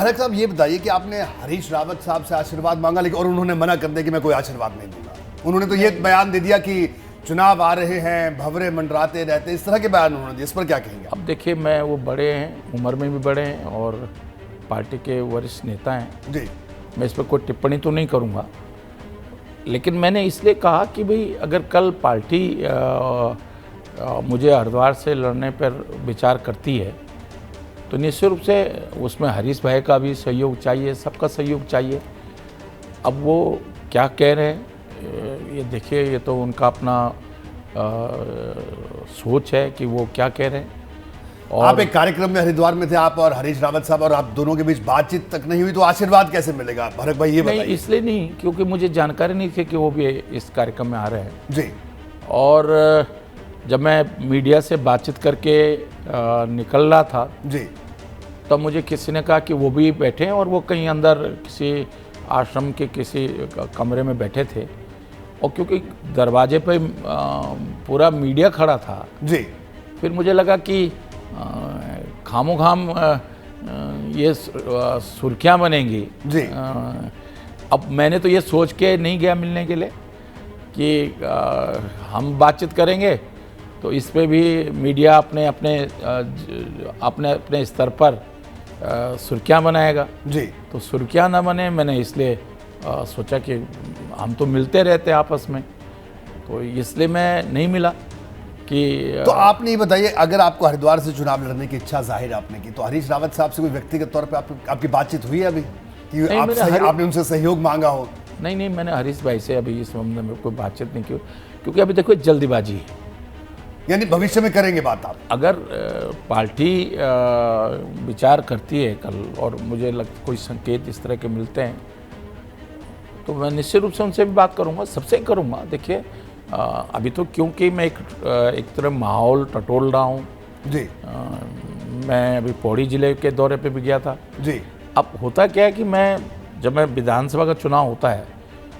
हरक साहब ये बताइए कि आपने हरीश रावत साहब से आशीर्वाद मांगा लेकिन और उन्होंने मना कर दिया कि मैं कोई आशीर्वाद नहीं दूंगा। उन्होंने तो ये बयान दे दिया कि चुनाव आ रहे हैं, भंवरे मंडराते रहते, इस तरह के बयान उन्होंने दिए। इस पर क्या कहेंगे? अब देखिए, मैं वो बड़े हैं, उम्र में भी बड़े हैं और पार्टी के वरिष्ठ नेता हैं जी। मैं इस पर कोई टिप्पणी तो नहीं करूँगा, लेकिन मैंने इसलिए कहा कि भाई अगर कल पार्टी मुझे हरिद्वार से लड़ने पर विचार करती है तो निश्चित रूप से उसमें हरीश भाई का भी सहयोग चाहिए, सबका सहयोग चाहिए। अब वो क्या कह रहे हैं ये देखिए, ये तो उनका अपना सोच है कि वो क्या कह रहे हैं। और आप एक कार्यक्रम में हरिद्वार में थे, आप और हरीश रावत साहब, और आप दोनों के बीच बातचीत तक नहीं हुई, तो आशीर्वाद कैसे मिलेगा? भरत भाई ये बताइए। नहीं, इसलिए नहीं, क्योंकि मुझे जानकारी नहीं थी कि वो भी इस कार्यक्रम में आ रहे हैं जी। और जब मैं मीडिया से बातचीत करके निकल रहा था जी, तब मुझे किसी ने कहा कि वो भी बैठे हैं और वो कहीं अंदर किसी आश्रम के किसी कमरे में बैठे थे, और क्योंकि दरवाजे पे पूरा मीडिया खड़ा था जी, फिर मुझे लगा कि खामोखाम ये सुर्खियाँ बनेंगी जी। अब मैंने तो ये सोच के नहीं गया मिलने के लिए कि हम बातचीत करेंगे तो इस पे भी मीडिया अपने अपने स्तर पर सुर्खियाँ बनाएगा। जी। तो सुर्खियाँ ना बने, मैंने इसलिए सोचा कि हम तो मिलते रहते हैं आपस में, तो इसलिए मैं नहीं मिला कि तो आपने ये बताइए, अगर आपको हरिद्वार से चुनाव लड़ने की इच्छा जाहिर आपने की, तो हरीश रावत साहब से कोई व्यक्तिगत तौर पे आपकी बातचीत हुई है अभी कि आपने उनसे सहयोग मांगा हो? नहीं, मैंने हरीश भाई से अभी इस मामले में कोई बातचीत नहीं की, क्योंकि अभी देखो जल्दीबाजी है। यानी भविष्य में करेंगे बात आप? अगर पार्टी विचार करती है कल और मुझे कोई संकेत इस तरह के मिलते हैं तो मैं निश्चित रूप से उनसे भी बात करूंगा, सबसे करूंगा। देखिए अभी तो क्योंकि मैं एक तरह माहौल टटोल रहा हूँ जी। मैं अभी पौड़ी जिले के दौरे पे भी गया था जी। अब होता क्या है कि जब मैं विधानसभा का चुनाव होता है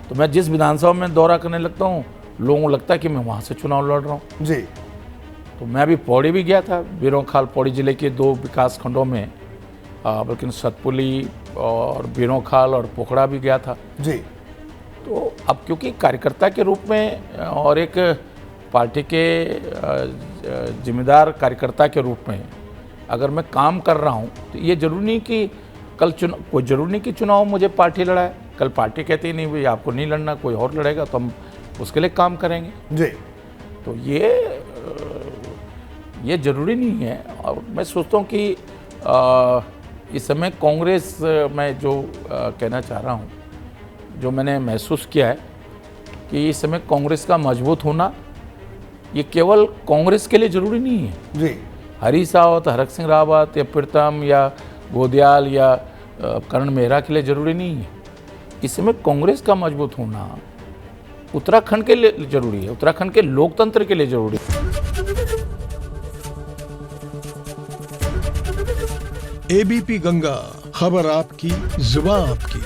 तो मैं जिस विधानसभा में दौरा करने लगता हूँ लोगों को लगता है कि मैं वहाँ से चुनाव लड़ रहा हूँ। जी। तो मैं अभी पौड़ी भी गया था, बीरोंखाल पौड़ी जिले के 2 विकास खंडों में, बल्कि सतपुली और बीरोंखाल और पोखड़ा भी गया था। जी। तो अब क्योंकि कार्यकर्ता के रूप में और एक पार्टी के जिम्मेदार कार्यकर्ता के रूप में अगर मैं काम कर रहा हूँ तो ये जरूरी नहीं कि कल कोई ज़रूरी नहीं कि चुनाव मुझे पार्टी लड़ाए। कल पार्टी कहती है नहीं भाई आपको नहीं लड़ना, कोई और लड़ेगा, तो हम उसके लिए काम करेंगे। जी। तो ये ज़रूरी नहीं है। और मैं सोचता हूँ कि इस समय कांग्रेस में जो कहना चाह रहा हूँ, जो मैंने महसूस किया है कि इस समय कांग्रेस का मजबूत होना ये केवल कांग्रेस के लिए ज़रूरी नहीं है। जी। हरीश रावत, हरक सिंह रावत या प्रीतम या गोदियाल या करण मेहरा के लिए ज़रूरी नहीं है। इस समय कांग्रेस का मजबूत होना उत्तराखंड के लिए ज़रूरी है, उत्तराखंड के लोकतंत्र के लिए ज़रूरी है। एबीपी गंगा, खबर आपकी, जुबान आपकी।